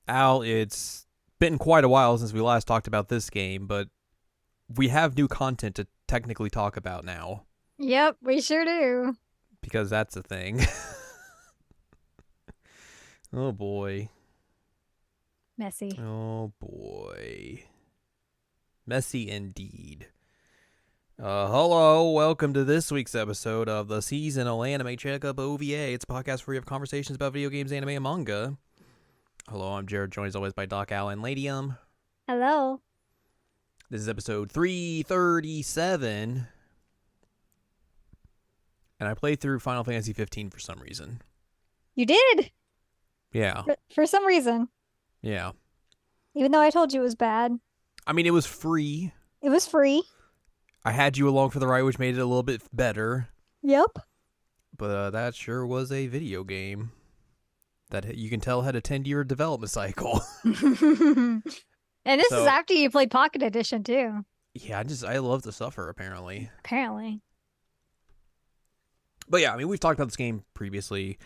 Al, it's been quite a while since we last talked about this game, but we have new content to technically talk about now Yep, we sure do. because that's a thing. Oh boy. Messy. Oh boy. Messy indeed. Hello, welcome to this week's episode of the seasonal anime checkup OVA. It's a podcast where we have conversations about video games, anime, and manga. Hello, I'm Jared, joined as always by Doc Al and Ladium. Hello. This is episode 337, and I played through Final Fantasy 15 for some reason. You did? Yeah, For some reason. yeah. Even though I told you it was bad. I mean, it was free. It was free. I had you along for the ride, which made it a little bit better. Yep. But that sure was a video game that you can tell had a 10-year development cycle. And this is So, after you played Pocket Edition too, yeah, I love to suffer, apparently. apparently. But yeah, I mean, we've talked about this game previously.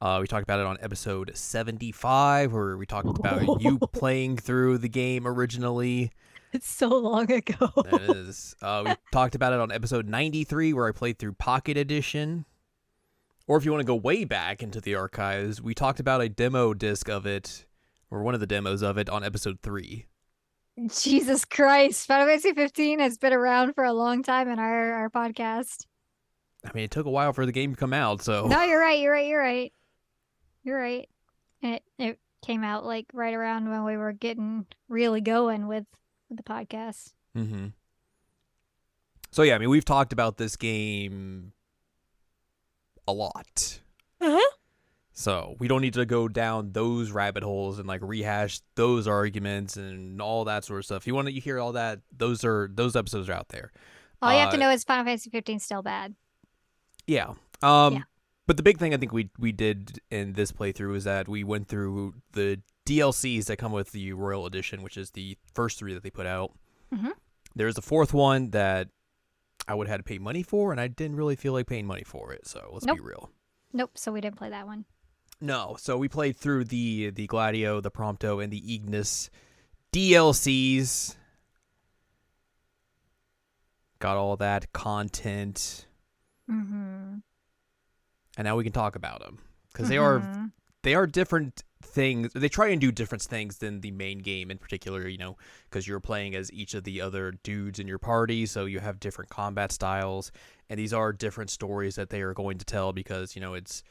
We talked about it on episode 75, where we talked about you playing through the game originally. It's so long ago. That is. We talked about it on episode 93, where I played through Pocket Edition. Or if you want to go way back into the archives, we talked about a demo disc of it, or one of the demos of it, on episode 3. Jesus Christ. Final Fantasy 15 has been around for a long time in our podcast. I mean, it took a while for the game to come out, so. No, you're right. You're right. It came out like right around when we were getting really going with the podcast. Mm-hmm. So yeah, I mean, we've talked about this game a lot. Uh-huh. So we don't need to go down those rabbit holes and like rehash those arguments and all that sort of stuff. If you want to hear all that, those episodes are out there. All you have to know is Final Fantasy 15 is still bad. Yeah. Yeah. But the big thing I think we did in this playthrough is that we went through the DLCs that come with the Royal Edition, which is the first 3 that they put out. Mm-hmm. There's a 4th one that I would have had to pay money for, and I didn't really feel like paying money for it. So let's be Nope. real. Nope. So we didn't play that one. No, so we played through the Gladio, the Prompto, and the Ignis DLCs. Got all that content, Mm-hmm. and now we can talk about them because Mm-hmm. they are different things. They try and do different things than the main game in particular. Because you're playing as each of the other dudes in your party, so you have different combat styles, and these are different stories that they are going to tell because it's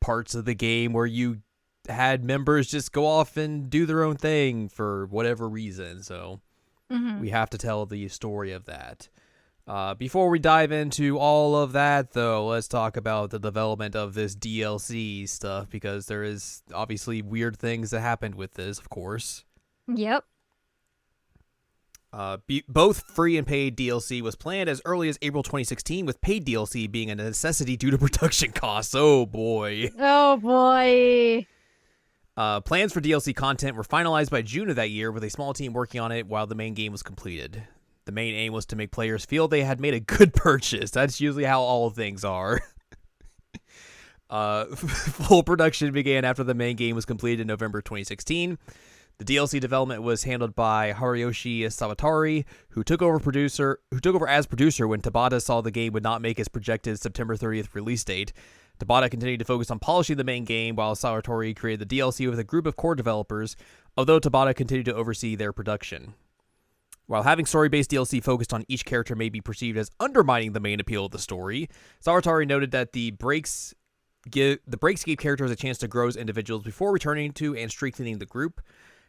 parts of the game where you had members just go off and do their own thing for whatever reason. So Mm-hmm. we have to tell the story of that. Before we dive into all of that, though, let's talk about the development of this DLC stuff because there is obviously weird things that happened with this, of course. Yep. Both free and paid DLC was planned as early as April 2016, with paid DLC being a necessity due to production costs. Oh boy. Oh boy. Plans for DLC content were finalized by June of that year, with a small team working on it while the main game was completed. The main aim was to make players feel they had made a good purchase. That's usually how all things are. Full production began after the main game was completed in November 2016. The DLC development was handled by Haruyoshi Sawatori, who took over as producer when Tabata saw the game would not make its projected September 30th release date. Tabata continued to focus on polishing the main game, while Sawatori created the DLC with a group of core developers, although Tabata continued to oversee their production. While having story-based DLC focused on each character may be perceived as undermining the main appeal of the story, Sawatori noted that the breaks gave characters a chance to grow as individuals before returning to and strengthening the group.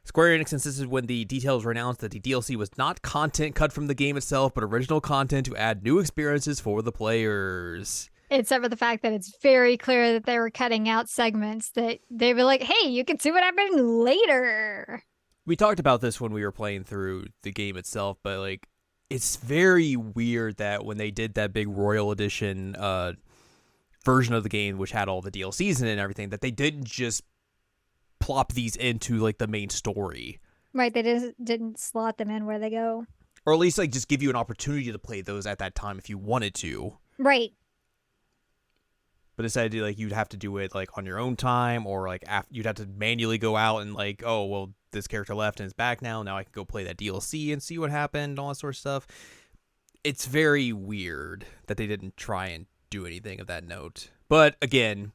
Square Enix insisted when the details were announced that the DLC was not content cut from the game itself, but original content to add new experiences for the players. Except for the fact that it's very clear that they were cutting out segments that they were like, hey, you can see what happened later. We talked about this when we were playing through the game itself, but like it's very weird that when they did that big Royal Edition version of the game, which had all the DLCs in it and everything, that they didn't just plop these into like the main story, Right, they just didn't slot them in where they go. or at least like just give you an opportunity to play those at that time if you wanted to. Right. but it said like you'd have to do it like on your own time, or like you'd have to manually go out and like, oh well, this character left and is back now. Now I can go play that DLC and see what happened, all that sort of stuff. It's very weird that they didn't try and do anything of that note. But again,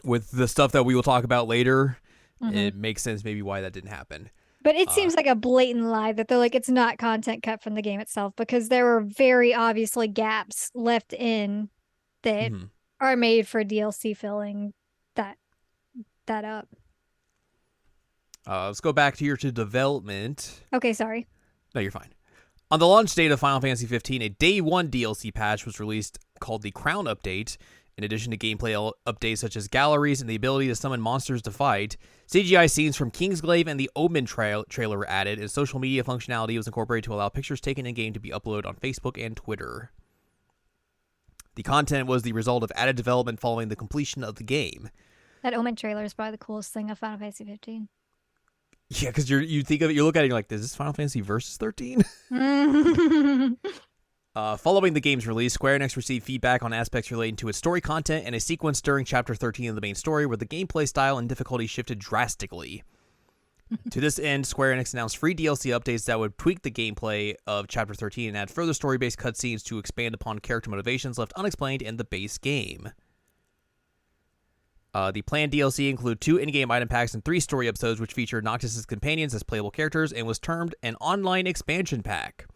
with the stuff that we will talk about later, it makes sense maybe why that didn't happen. But it seems like a blatant lie that they're like, it's not content cut from the game itself, because there were very obviously gaps left in that are made for DLC filling that up. Let's go back here to development. Okay, sorry. No, you're fine. On the launch date of Final Fantasy XV, a Day 1 DLC patch was released called the Crown Update. In addition to gameplay updates such as galleries and the ability to summon monsters to fight, CGI scenes from Kingsglaive and the Omen trailer were added, and social media functionality was incorporated to allow pictures taken in-game to be uploaded on Facebook and Twitter. The content was the result of added development following the completion of the game. That Omen trailer is probably the coolest thing of Final Fantasy 15. Yeah, because you think of it, you look at it, and you're like, is this Final Fantasy Versus 13? Following the game's release, Square Enix received feedback on aspects relating to its story content and a sequence during Chapter 13 of the main story where the gameplay style and difficulty shifted drastically. To this end, Square Enix announced free DLC updates that would tweak the gameplay of Chapter 13 and add further story-based cutscenes to expand upon character motivations left unexplained in the base game. The planned DLC include 2 in-game item packs and 3 story episodes, which featured Noctis' companions as playable characters and was termed an online expansion pack.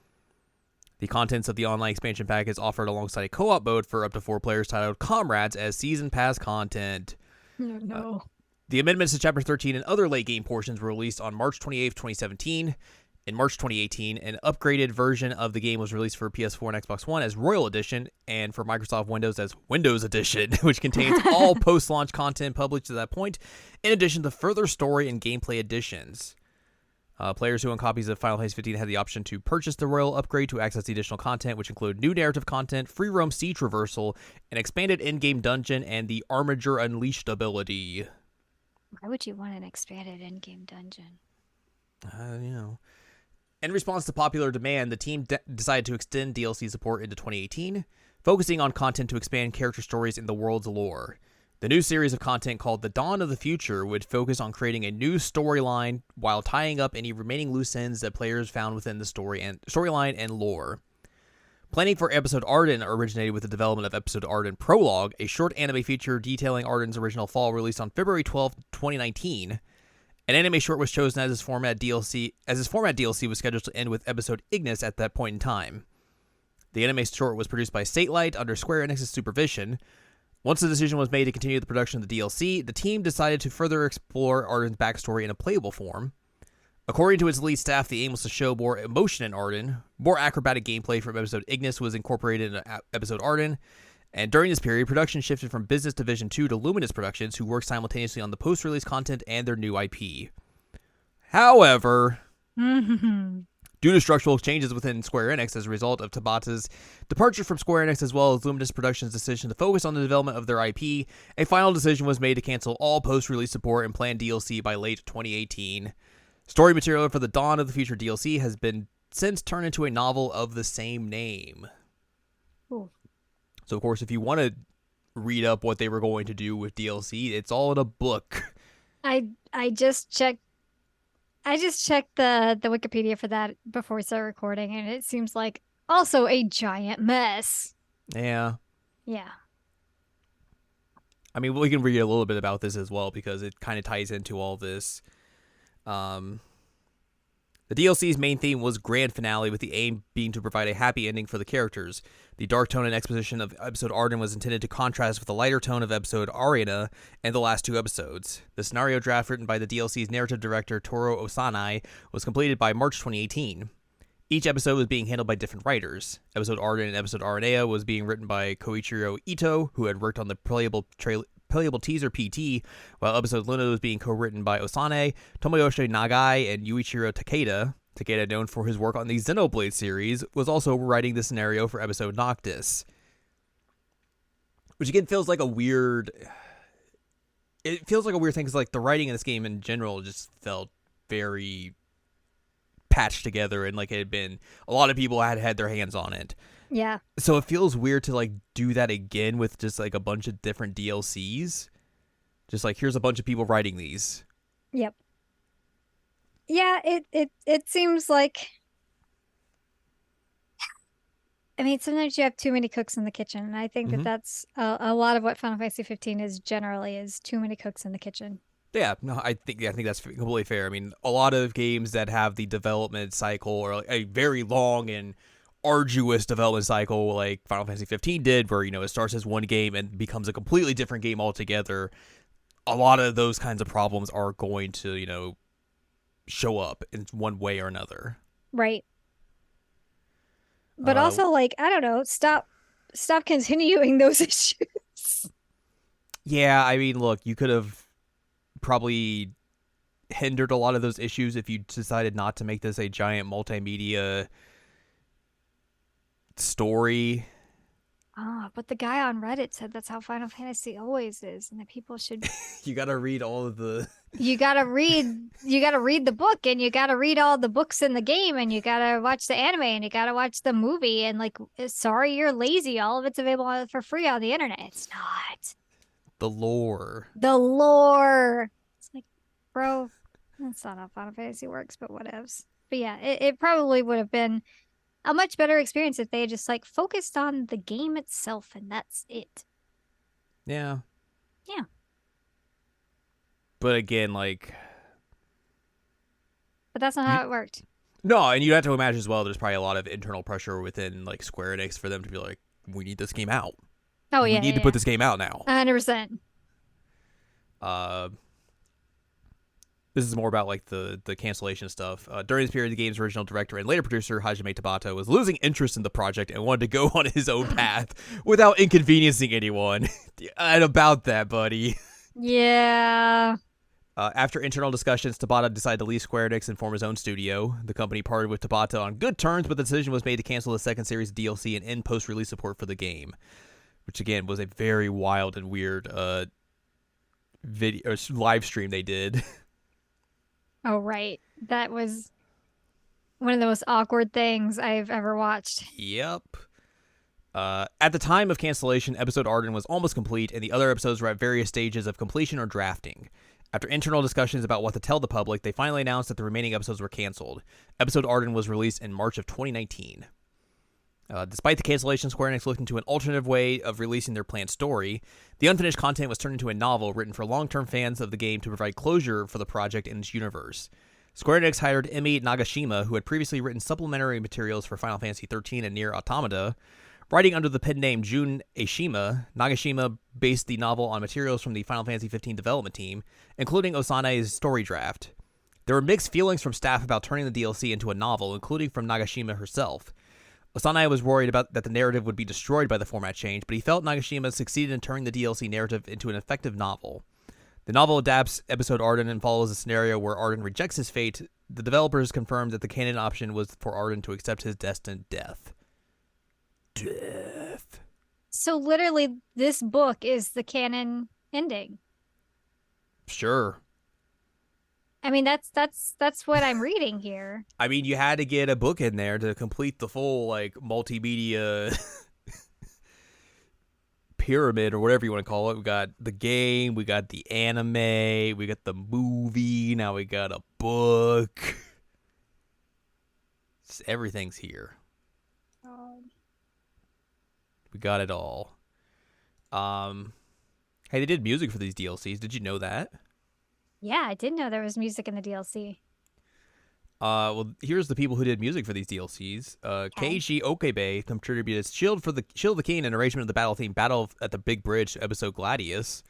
The contents of the online expansion pack is offered alongside a co-op mode for up to 4 players titled Comrades as Season Pass content. No. The amendments to Chapter 13 and other late-game portions were released on March 28, 2017. In March 2018, an upgraded version of the game was released for PS4 and Xbox One as Royal Edition, and for Microsoft Windows as Windows Edition, which contains all post-launch content published to that point, in addition to further story and gameplay additions. Players who own copies of Final Fantasy 15 had the option to purchase the Royal upgrade to access the additional content, which include new narrative content, free roam sea traversal, an expanded in-game dungeon, and the Armiger Unleashed ability. Why would you want an expanded in-game dungeon? In response to popular demand, the team decided to extend DLC support into 2018, focusing on content to expand character stories in the world's lore. The new series of content called The Dawn of the Future would focus on creating a new storyline while tying up any remaining loose ends that players found within the storyline and lore. Planning for Episode Arden originated with the development of Episode Arden Prologue, a short anime feature detailing Arden's original fall, released on February 12, 2019. An anime short was chosen as his format DLC was scheduled to end with Episode Ignis at that point in time. The anime short was produced by Satelight under Square Enix's supervision. Once the decision was made to continue the production of the DLC, the team decided to further explore Arden's backstory in a playable form. According to its lead staff, the aim was to show more emotion in Arden. More acrobatic gameplay from Episode Ignis was incorporated in Episode Arden, and during this period, production shifted from Business Division 2 to Luminous Productions, who worked simultaneously on the post-release content and their new IP. However, due to structural changes within Square Enix as a result of Tabata's departure from Square Enix as well as Luminous Productions' decision to focus on the development of their IP, a final decision was made to cancel all post-release support and planned DLC by late 2018. Story material for the Dawn of the Future DLC has been since turned into a novel of the same name. Cool. So, of course, if you want to read up what they were going to do with DLC, it's all in a book. I just checked the Wikipedia for that before we started recording, and it seems like also a giant mess. Yeah. Yeah. I mean, we can read a little bit about this as well because it kind of ties into all this. The DLC's main theme was Grand Finale, with the aim being to provide a happy ending for the characters. The dark tone and exposition of Episode Arden was intended to contrast with the lighter tone of Episode Arena and the last 2 episodes. The scenario draft written by the DLC's narrative director Toru Osanai was completed by March 2018. Each episode was being handled by different writers. Episode Arden and Episode Aranea was being written by Koichiro Ito, who had worked on the playable teaser PT, while Episode Luna was being co-written by Osane, Tomoyoshi Nagai, and Yuichiro Takeda. Takeda, known for his work on the Xenoblade series, was also writing the scenario for Episode Noctis. Which again feels like a weird... It feels like a weird thing because like the writing in this game in general just felt very patched together and like it had been... A lot of people had their hands on it. Yeah. So it feels weird to like do that again with just like a bunch of different DLCs. Just like here's a bunch of people writing these. Yep. Yeah, it seems like, I mean, sometimes you have too many cooks in the kitchen. And I think that Mm-hmm. that's a lot of what Final Fantasy 15 is generally is too many cooks in the kitchen. Yeah, no, I think that's completely fair. I mean, a lot of games that have the development cycle or like a very long and arduous development cycle, like Final Fantasy 15 did, where it starts as one game and becomes a completely different game altogether. A lot of those kinds of problems are going to show up in one way or another. Right. But Uh, also, like, I don't know, stop continuing those issues. yeah, I mean, look, you could have probably hindered a lot of those issues if you decided not to make this a giant multimedia story. Ah, but the guy on Reddit said that's how Final Fantasy always is, and that people should You got to read all of the you gotta read the book, and you gotta read all the books in the game, and you gotta watch the anime, and you gotta watch the movie, and like, sorry you're lazy, all of it's available for free on the internet. It's not. the lore. The lore. It's like, bro, that's not how Final Fantasy works, but whatevs. But yeah, it probably would have been a much better experience if they just like focused on the game itself and that's it. Yeah. Yeah. But again, like But that's not you, how it worked. no, and you have to imagine as well. There's probably a lot of internal pressure within like Square Enix for them to be like, we need this game out. Oh We yeah, need to put this game out now. 100%. Uh, this is more about like the cancellation stuff. During this period, the game's original director and later producer Hajime Tabata was losing interest in the project and wanted to go on his own path without inconveniencing anyone. And about that, buddy. Yeah. After internal discussions, Tabata decided to leave Square Enix and form his own studio. The company parted with Tabata on good terms, but the decision was made to cancel the second series DLC and end post-release support for the game, which again was a very wild and weird video or live stream they did. Oh right. That was one of the most awkward things I've ever watched. Yep. At the time of cancellation, episode Arden was almost complete, and the other episodes were at various stages of completion or drafting. After internal discussions about what to tell the public, they finally announced that the remaining episodes were canceled. Episode Arden was released in March of 2019. Despite the cancellation, Square Enix looked into an alternative way of releasing their planned story. The unfinished content was turned into a novel written for long-term fans of the game to provide closure for the project and its universe. Square Enix hired Emi Nagashima, who had previously written supplementary materials for Final Fantasy XIII and Nier Automata. Writing under the pen name Jun Eishima, Nagashima based the novel on materials from the Final Fantasy XV development team, including Osanae's story draft. There were mixed feelings from staff about turning the DLC into a novel, including from Nagashima herself. Osanae was worried about that the narrative would be destroyed by the format change, but he felt Nagashima succeeded in turning the DLC narrative into an effective novel. The novel adapts episode Arden and follows a scenario where Arden rejects his fate. The developers confirmed that the canon option was for Arden to accept his destined death. So literally this book is the canon ending. Sure. I mean, that's what I'm reading here. I mean, you had to get a book in there to complete the full like multimedia pyramid or whatever you want to call it. We got the game, we got the anime, we got the movie, now we got a book. Everything's here. We got it all. Hey, they did music for these DLCs. Did you know that? Yeah, I did know there was music in the DLC. Well, here's the people who did music for these DLCs. Keiichi Okebe contributed Shield the King and arrangement of the battle theme Battle at the Big Bridge episode Gladius.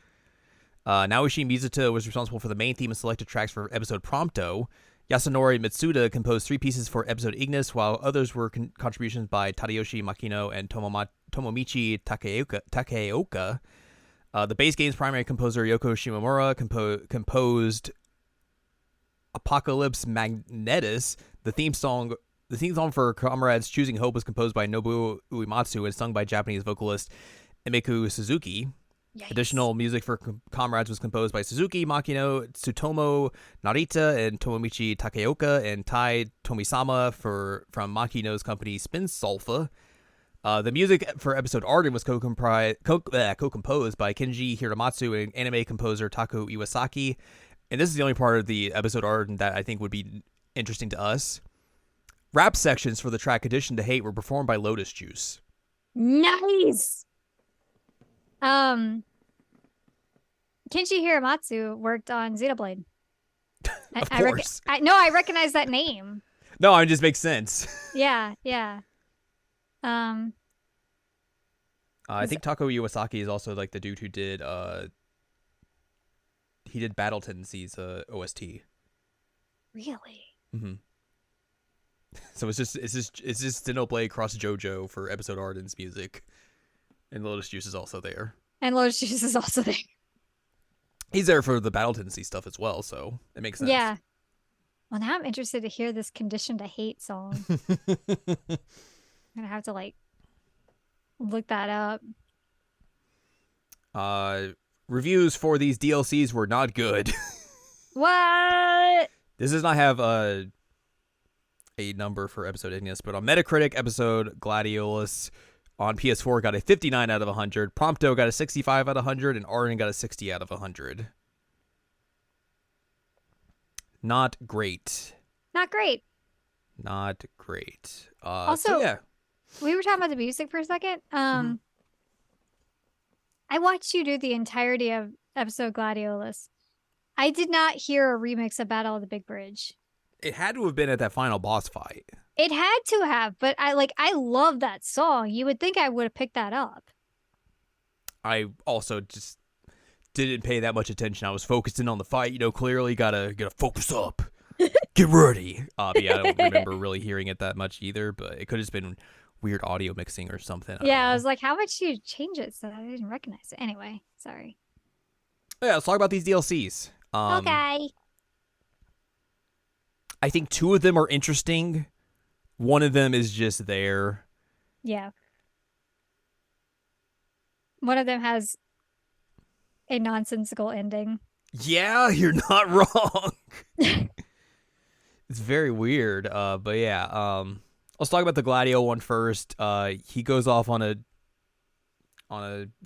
Naoshi Mizuta was responsible for the main theme and selected tracks for episode Prompto. Yasunori Mitsuda composed 3 pieces for episode Ignis, while others were contributions by Tadayoshi Makino and Tomomichi Takeoka. The base game's primary composer Yoko Shimomura composed Apocalypse Magnetis. The theme song for Comrades Choosing Hope was composed by Nobuo Uematsu and sung by Japanese vocalist Emiku Suzuki. Yikes. Additional music for Comrades was composed by Suzuki, Makino, Tsutomu Narita, and Tomomichi Takeoka, and Tai Tomisama from Makino's company Spin Sulfa. The music for episode Arden was co-composed by Kenji Hiramatsu and anime composer Taku Iwasaki. And this is the only part of the episode Arden that I think would be interesting to us. Rap sections for the track Condition to Hate were performed by Lotus Juice. Nice! Kenji Hiramatsu worked on Xenoblade. Of course. I recognize that name. No, it just makes sense. Yeah. I think Taku Iwasaki is also like the dude who did he did Battle Tendencies OST. Really? Mm-hmm. So it's just Xenoblade cross JoJo for episode Arden's music, and Lotus Juice is also there. And Lotus Juice is also there. He's there for the Battle Tendency stuff as well, so it makes sense. Yeah. Well, now I'm interested to hear this Condition to Hate song. I'm gonna have to like look that up. Reviews for these DLCs were not good. What? This does not have a number for episode Ignis, but on Metacritic, episode Gladiolus on PS4 got a 59 out of 100. Prompto got a 65 out of 100, and Arden got a 60 out of 100. Not great. Not great. Not great. Also, so yeah. We were talking about the music for a second. I watched you do the entirety of episode Gladiolus. I did not hear a remix of Battle of the Big Bridge. It had to have been at that final boss fight. It had to have, but I love that song. You would think I would have picked that up. I also just didn't pay that much attention. I was focusing on the fight. You know, clearly gotta focus up. Get ready. Yeah, I don't remember really hearing it that much either, but it could have just been weird audio mixing or something. I was like, how much do you change it so that I didn't recognize it? Anyway, sorry. Yeah, let's talk about these DLCs. Okay. I think two of them are interesting. One of them is just there. Yeah. One of them has a nonsensical ending. Yeah, you're not wrong. It's very weird. But yeah, let's talk about the Gladio one first. He goes off on a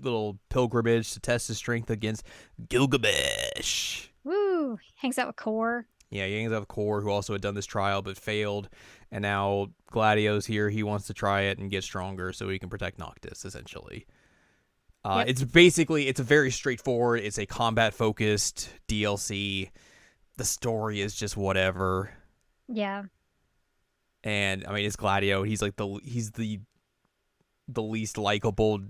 little pilgrimage to test his strength against Gilgamesh. Woo! Hangs out with Core. Yeah, he hangs out with Core, who also had done this trial but failed. And now Gladio's here. He wants to try it and get stronger so he can protect Noctis, essentially. Yep. It's a very straightforward, it's a combat-focused DLC. The story is just whatever. Yeah. And, I mean, it's Gladio. He's like he's the least likable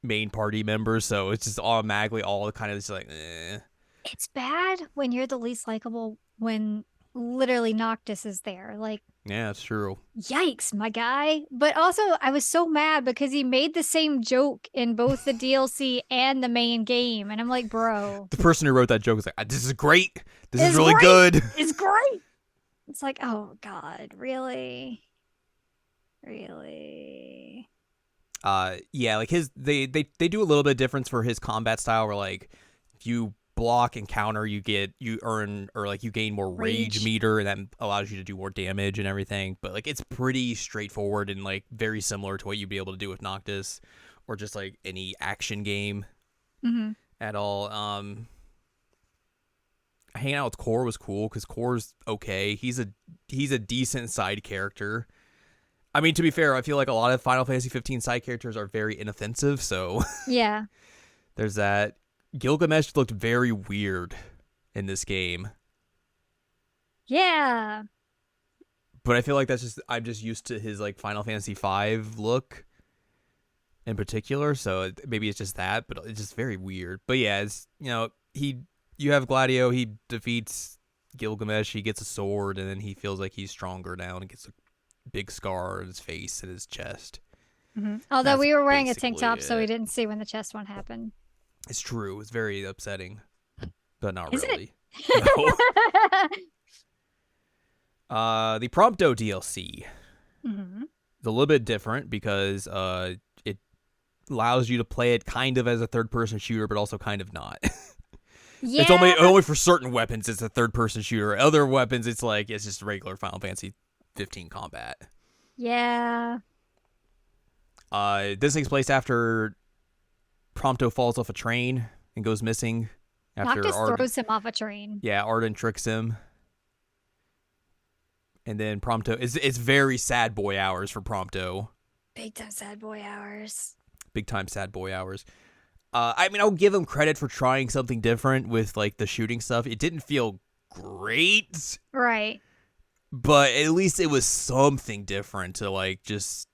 main party member, so it's just automatically all kind of just like, eh. It's bad when you're the least likable when literally Noctis is there. Like, yeah, it's true. Yikes, my guy. But also, I was so mad because he made the same joke in both the DLC and the main game. And I'm like, bro. The person who wrote that joke was like, this is great. This is really good. It's great. It's like, oh, God, really? Really? Yeah, like they do a little bit of difference for his combat style where, like, if you block and counter, you gain more rage meter, and that allows you to do more damage and everything. But like, it's pretty straightforward and like very similar to what you'd be able to do with Noctis or just like any action game at all. Hanging out with Core was cool because Core's okay. He's a decent side character. I mean, to be fair, I feel like a lot of Final Fantasy 15 side characters are very inoffensive, so yeah, there's that. Gilgamesh looked very weird in this game. Yeah. But I feel like I'm just used to his like Final Fantasy V look in particular, so maybe it's just that, but it's just very weird. But yeah, it's, you have Gladio, he defeats Gilgamesh, he gets a sword, and then he feels like he's stronger now and gets a big scar on his face and his chest. Although we were wearing a tank top, so we didn't see when the chest one happened. It's true. It's very upsetting, but not Is really. No. The Prompto DLC. It's a little bit different because it allows you to play it kind of as a third-person shooter, but also kind of not. Yeah. It's only for certain weapons. It's a third-person shooter. Other weapons, it's just regular Final Fantasy 15 combat. Yeah. This takes place after Prompto falls off a train and goes missing. After Noctis Arden, throws him off a train. yeah, Arden tricks him. And then Prompto, it's very sad boy hours for Prompto. Big time sad boy hours. Big time sad boy hours. I mean, I'll give him credit for trying something different with like the shooting stuff. It didn't feel great. Right. But at least it was something different to like just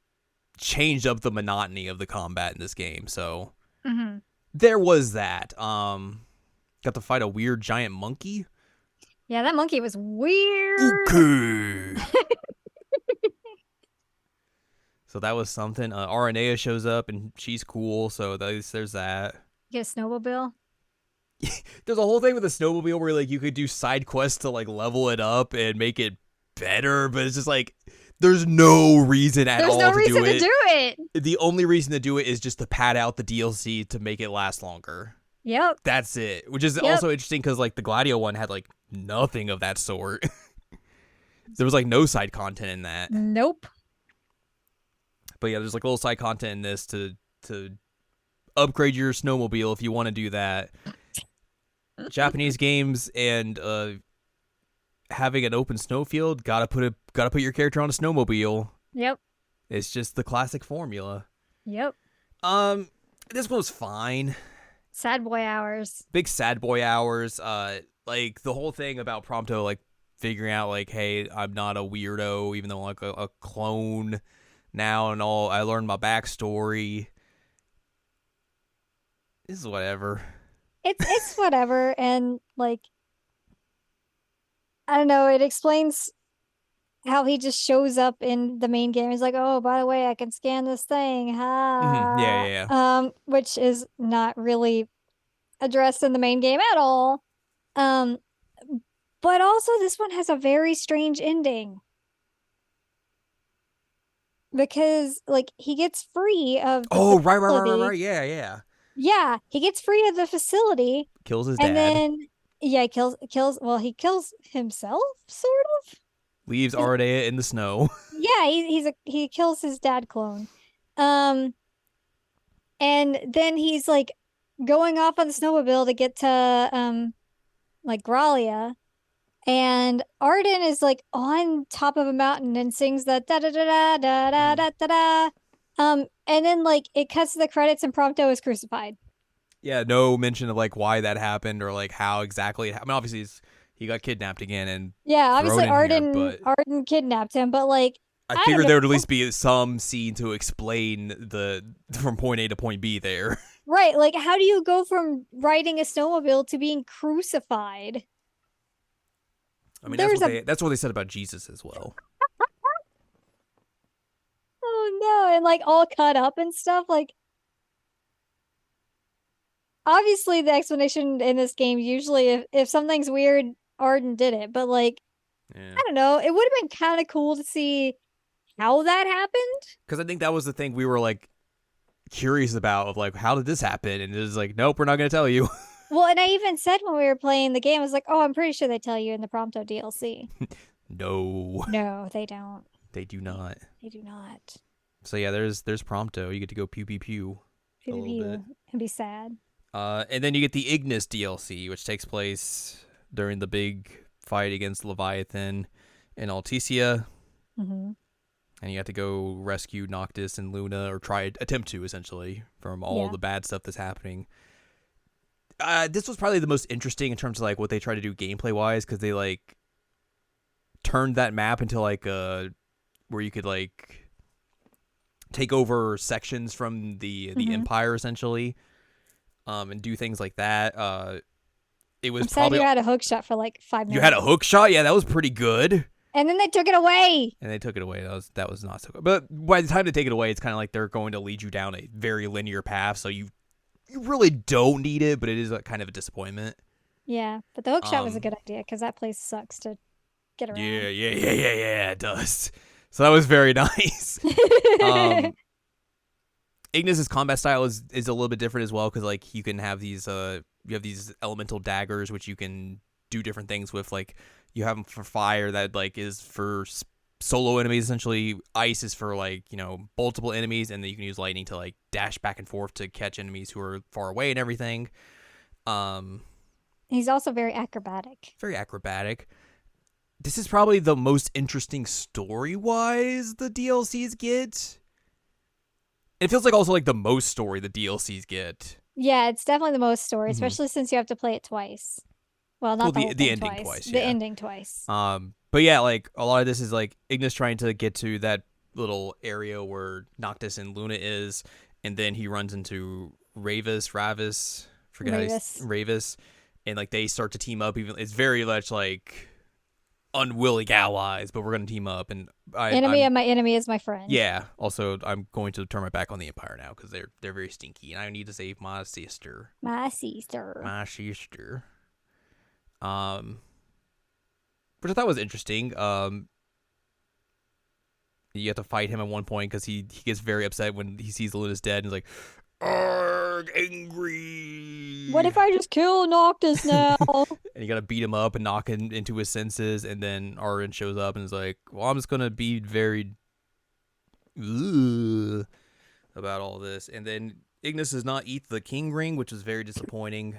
change up the monotony of the combat in this game. So there was that. Got to fight a weird giant monkey. Yeah, that monkey was weird. Okay. So that was something. Aranea shows up and she's cool. So there's that. Get a snowmobile. There's a whole thing with the snowmobile where like you could do side quests to like level it up and make it better, but it's just like there's no reason at all There's no to reason do to do it. The only reason to do it is just to pad out the DLC to make it last longer. Yep. That's it. Which is also interesting because like the Gladio one had like nothing of that sort. There was like no side content in that. Nope. But yeah, there's like little side content in this to upgrade your snowmobile if you want to do that. Japanese games and having an open snowfield, gotta put your character on a snowmobile. Yep. It's just the classic formula. Yep. This one was fine. Sad boy hours. Big sad boy hours. Like the whole thing about Prompto, like figuring out like, hey, I'm not a weirdo, even though I'm like a clone now and all. I learned my backstory. This is whatever. It's whatever, and like I don't know, it explains how he just shows up in the main game. He's like, oh, by the way, I can scan this thing. Ha. Yeah. Which is not really addressed in the main game at all. But also this one has a very strange ending. Because like he gets free of the right. Yeah. Yeah, he gets free of the facility. Kills his dad. And then he kills himself, sort of. Leaves Ardea in the snow. Yeah, he kills his dad clone. And then he's like going off on the snowmobile to get to like Gralia. And Arden is like on top of a mountain and sings the da da da da da da da da. And then like it cuts to the credits and Prompto is crucified. Yeah, no mention of like why that happened or like how exactly it happened. I mean, obviously he got kidnapped again and obviously Arden kidnapped him, but like I figured there would at least be some scene to explain the from point A to point B there. Right, like how do you go from riding a snowmobile to being crucified? I mean, that's what they said about Jesus as well. Oh no, and like all cut up and stuff. Like obviously the explanation in this game usually if something's weird, Arden did it, but like I don't know, it would have been kind of cool to see how that happened. Because I think that was the thing we were like curious about of like how did this happen, and it was like nope, we're not going to tell you. Well, and I even said when we were playing the game, I was like, oh, I'm pretty sure they tell you in the Prompto DLC. No, they don't. They do not. They do not. So yeah, there's Prompto. You get to go pew pew pew a little bit and be sad. And then you get the Ignis DLC, which takes place during the big fight against Leviathan in Alticia. And you have to go rescue Noctis and Luna, or attempt to essentially from all the bad stuff that's happening. This was probably the most interesting in terms of like what they try to do gameplay wise, because they like turned that map into like where you could like take over sections from the Empire essentially, and do things like that. It was probably you had a hook shot for like 5 minutes. You had a hook shot, yeah, that was pretty good. And then they took it away. That was not so good. But by the time they take it away, it's kind of like they're going to lead you down a very linear path, so you really don't need it, but it is kind of a disappointment. Yeah, but the hook shot was a good idea because that place sucks to get around. Yeah, it does. So that was very nice. Ignis's combat style is a little bit different as well, because like you can have these elemental daggers which you can do different things with. Like you have them for fire that like is for solo enemies. Essentially, ice is for like, multiple enemies, and then you can use lightning to like dash back and forth to catch enemies who are far away and everything. He's also very acrobatic. Very acrobatic. This is probably the most interesting story-wise the DLCs get. It feels like also like the most story the DLCs get. Yeah, it's definitely the most story, especially since you have to play it twice. Well, not the ending twice. The ending twice. But yeah, like a lot of this is like Ignis trying to get to that little area where Noctis and Luna is, and then he runs into Ravis, and like they start to team up. Even it's very much like unwilling allies, but we're gonna team up. And my enemy is my friend. Yeah. Also, I'm going to turn my back on the Empire now because they're very stinky, and I need to save my sister. Which I thought was interesting. You have to fight him at one point because he gets very upset when he sees Luna's dead, and he's like, "Arg, angry. What if I just kill Noctis now?" And you gotta beat him up and knock him into his senses, and then Arden shows up and is like, "Well, I'm just gonna be very about all this." And then Ignis does not eat the king ring, which is very disappointing.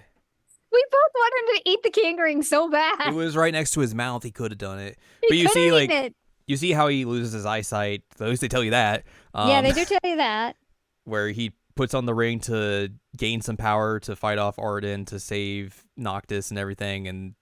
We both wanted to eat the king ring so bad. It was right next to his mouth. He could have done it. But you see, like, you see how he loses his eyesight. At least they tell you that. Yeah, they do tell you that. Where he puts on the ring to gain some power to fight off Arden to save Noctis and everything, and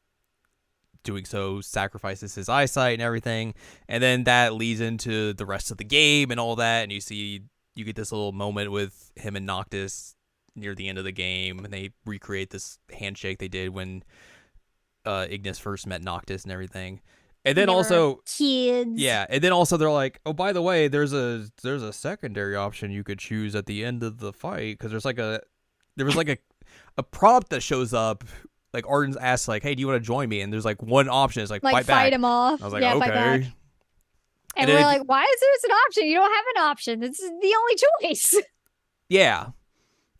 doing so sacrifices his eyesight and everything. And then that leads into the rest of the game and all that. And you get this little moment with him and Noctis near the end of the game, and they recreate this handshake they did when Ignis first met Noctis and everything. And then also kids. Yeah, and then also they're like, "Oh, by the way, there's a secondary option you could choose at the end of the fight, because there was a prompt that shows up, like Arden's asked like, "Hey, do you want to join me?" And there's like one option, it's like fight him off. I was like, okay. And we're like, why is there an option? You don't have an option. This is the only choice. Yeah.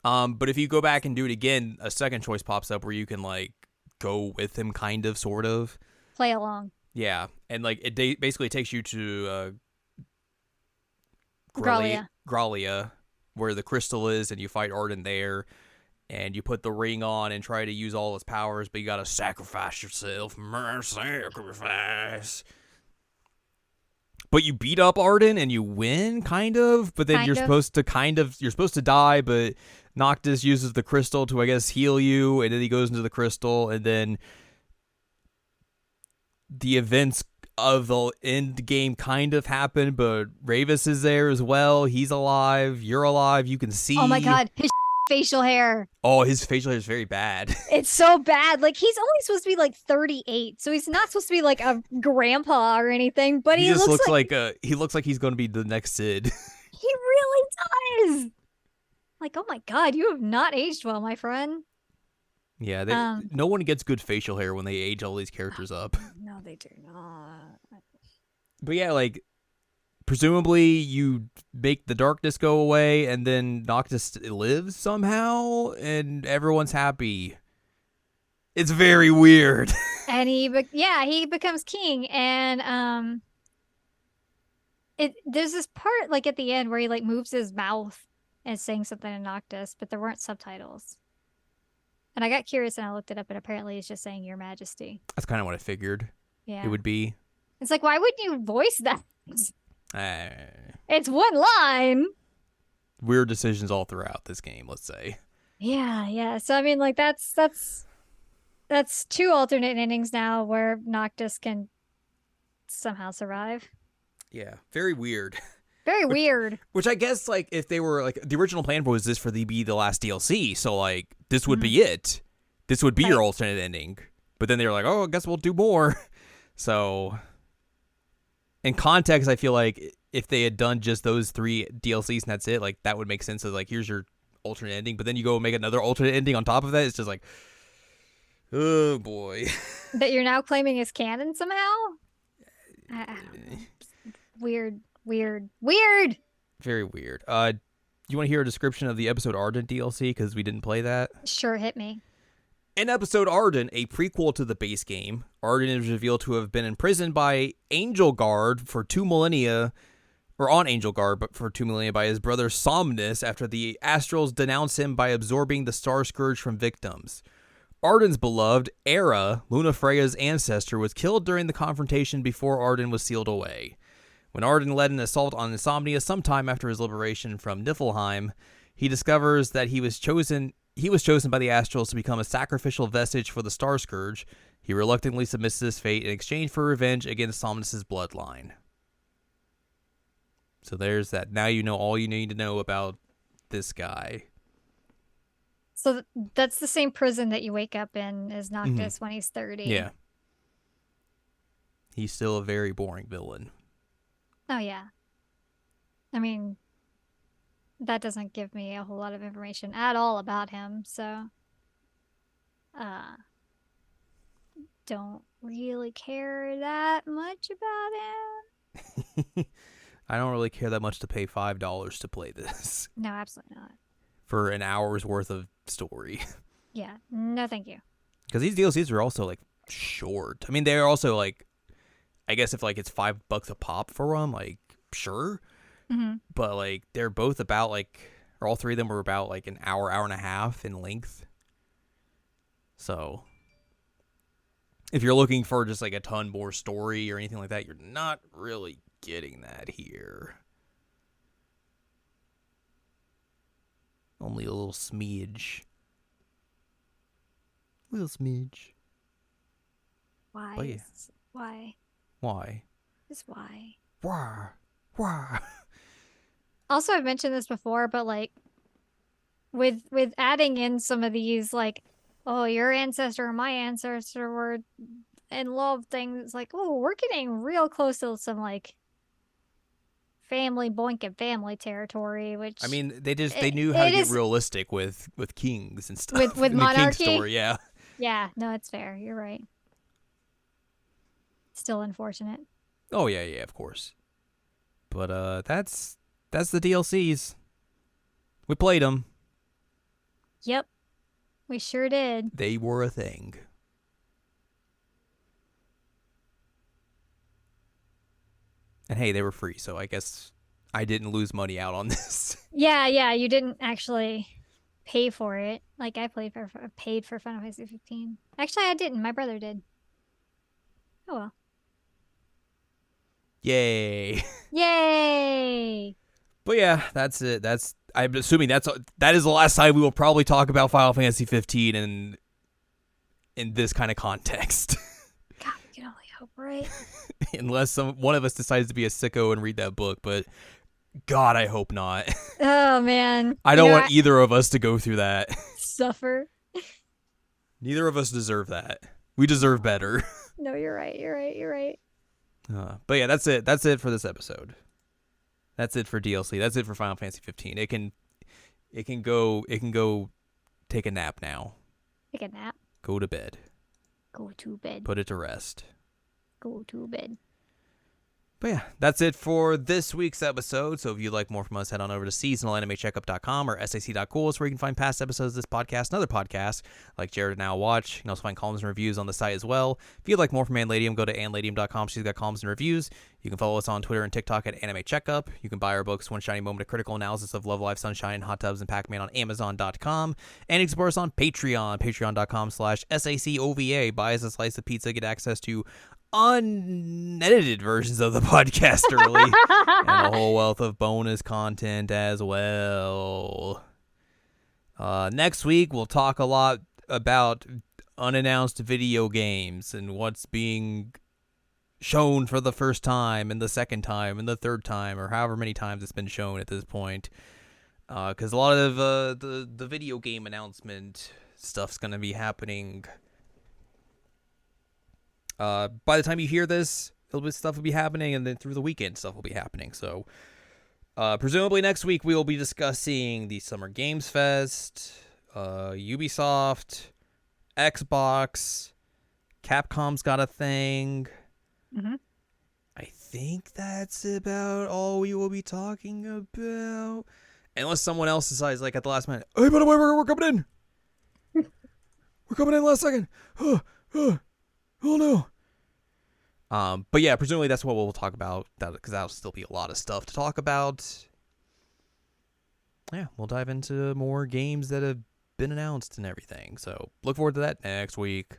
But if you go back and do it again, a second choice pops up where you can like go with him, kind of, sort of. Play along. Yeah, and like it basically takes you to Grallia, where the crystal is, and you fight Arden there, and you put the ring on and try to use all its powers, but you gotta sacrifice yourself. Sacrifice. But you beat up Arden and you win, kind of. But then you're supposed to die, but Noctis uses the crystal to, I guess, heal you, and then he goes into the crystal, and then the events of the end game kind of happen, but Ravis is there as well. He's alive. You're alive. You can see. Oh my god, his facial hair. Oh, his facial hair is very bad. It's so bad. Like, he's only supposed to be like 38, so he's not supposed to be like a grandpa or anything. But he just looks like he looks like he's going to be the next Sid. He really does. Like, oh my god, you have not aged well, my friend. Yeah, no one gets good facial hair when they age all these characters up. No, they do not. But yeah, like, presumably you make the darkness go away, and then Noctis lives somehow, and everyone's happy. It's very weird. And he becomes king, and there's this part like at the end where he like moves his mouth and saying something to Noctis, but there weren't subtitles. And I got curious and I looked it up, and apparently it's just saying Your Majesty. That's kind of what I figured it would be. It's like, why wouldn't you voice that? It's one line. Weird decisions all throughout this game, let's say. Yeah. So I mean, like, that's two alternate endings now where Noctis can somehow survive. Yeah, very weird. Very weird. Which I guess, like, if they were, like, the original plan was this for be the last DLC, so, like, this would be it. This would be your alternate ending. But then they were like, oh, I guess we'll do more. So, in context, I feel like if they had done just those 3 DLCs and that's it, like, that would make sense of, like, here's your alternate ending. But then you go make another alternate ending on top of that, it's just like, oh, boy. That you're now claiming is canon somehow? Weird. Very weird. You want to hear a description of the episode Ardent DLC, because we didn't play that? Sure, hit me. In episode Arden, a prequel to the base game, Arden is revealed to have been imprisoned by Angel Guard for 2 millennia, or on Angel Guard, but for 2 millennia by his brother Somnus after the Astrals denounce him by absorbing the Star Scourge from victims. Arden's beloved, Era, Luna Freya's ancestor, was killed during the confrontation before Arden was sealed away. When Arden led an assault on Insomnia sometime after his liberation from Niflheim, he discovers that he was chosen by the Astrals to become a sacrificial vestige for the Star Scourge. He reluctantly submits to this fate in exchange for revenge against Somnus' bloodline. So there's that. Now you know all you need to know about this guy. So that's the same prison that you wake up in as Noctis when he's 30. Yeah. He's still a very boring villain. Oh, yeah. I mean, that doesn't give me a whole lot of information at all about him, so don't really care that much about him. I don't really care that much to pay $5 to play this. No, absolutely not. For an hour's worth of story. Yeah, no thank you. Because these DLCs are also, like, short. I mean, they're also, like, I guess if, like, it's $5 a pop for them, like, sure. Mm-hmm. But, like, they're both about, like, or all three of them were about, like, an hour and a half in length. So, if you're looking for just, like, a ton more story or anything like that, you're not really getting that here. Only a little smidge. Little smidge. Why? But yeah. Why? Why? Just why? Why? Why? Also, I've mentioned this before, but like with adding in some of these, like, oh, your ancestor and my ancestor were in love things. It's like, oh, we're getting real close to some like family boinking family territory. Which I mean, they knew how to get realistic with kings and stuff. With in monarchy. The king story, yeah. Yeah, no, it's fair. You're right. Still unfortunate. Oh yeah, of course. But that's the DLCs. We played them. Yep, we sure did. They were a thing. And hey, they were free, so I guess I didn't lose money out on this. Yeah, you didn't actually pay for it. Like I paid for Final Fantasy 15. Actually, I didn't. My brother did. Oh well. Yay. Yay. But yeah, that's it. I'm assuming that is the last time we will probably talk about Final Fantasy 15 in this kind of context. God, we can only hope, right? Unless one of us decides to be a sicko and read that book, but God, I hope not. Oh man. I don't want either of us to go through that. Suffer. Neither of us deserve that. We deserve better. No, you're right. But yeah, that's it. That's it for this episode. That's it for DLC. That's it for Final Fantasy 15. It can go take a nap now. Take a nap. Go to bed. Go to bed. Put it to rest. Go to bed. But yeah, that's it for this week's episode. So if you'd like more from us, head on over to seasonalanimecheckup.com or sac.cool. It's where you can find past episodes of this podcast and other podcasts like Jared and Now Watch. You can also find columns and reviews on the site as well. If you'd like more from Anladium, go to anladium.com. She's got columns and reviews. You can follow us on Twitter and TikTok at Anime Checkup. You can buy our books, One Shiny Moment, A Critical Analysis of Love Life, Sunshine, Hot Tubs, and Pac-Man on Amazon.com. And you can support us on Patreon, patreon.com/SACOVA. Buy us a slice of pizza, get access to unedited versions of the podcast early and a whole wealth of bonus content as well. Next week we'll talk a lot about unannounced video games and what's being shown for the first time and the second time and the third time or however many times it's been shown at this point, because a lot of the video game announcement stuff's going to be happening. By the time you hear this, stuff will be happening, and then through the weekend, stuff will be happening. So, presumably next week, we will be discussing the Summer Games Fest, Ubisoft, Xbox, Capcom's got a thing. Mm-hmm. I think that's about all we will be talking about. Unless someone else decides, like, at the last minute, hey, by the way, we're coming in. we're coming in last second. Oh no. But yeah, presumably that's what we'll talk about, because that'll still be a lot of stuff to talk about. Yeah, we'll dive into more games that have been announced and everything. So look forward to that next week.